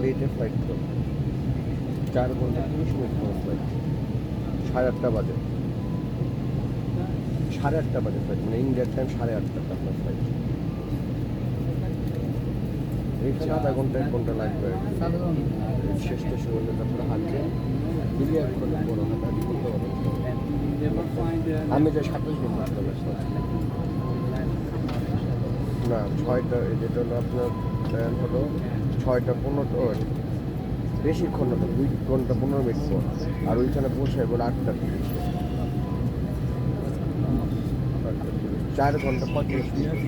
লেটে ফ্লাইট তো 4 ঘন্টা 30 মিনিট পর ফ্লাইট 8:30 বাজে 8:30 বাজে ফ্লাইট মানে ইন্ডিয়ার টাইম 8:30 আপনার ফ্লাইট এইখানে আধা ঘন্টা 1 ঘন্টা লাগবে শেষ স্টেশন হলে তারপরে হাঁটছে বিলিয়ার করে বড় হাঁটাহাঁটি করতে পারবেন আমি যে 27 দিন মাত্র না 6টা যেটা হলো আপনার ট্রেন হলো 6টা 15 বেশিক্ষণ না 2 ঘন্টা 15 মিনিট পর আর ওইখানে পৌঁছায় বলে 8টা 30 4 ঘন্টা 35 মিনিট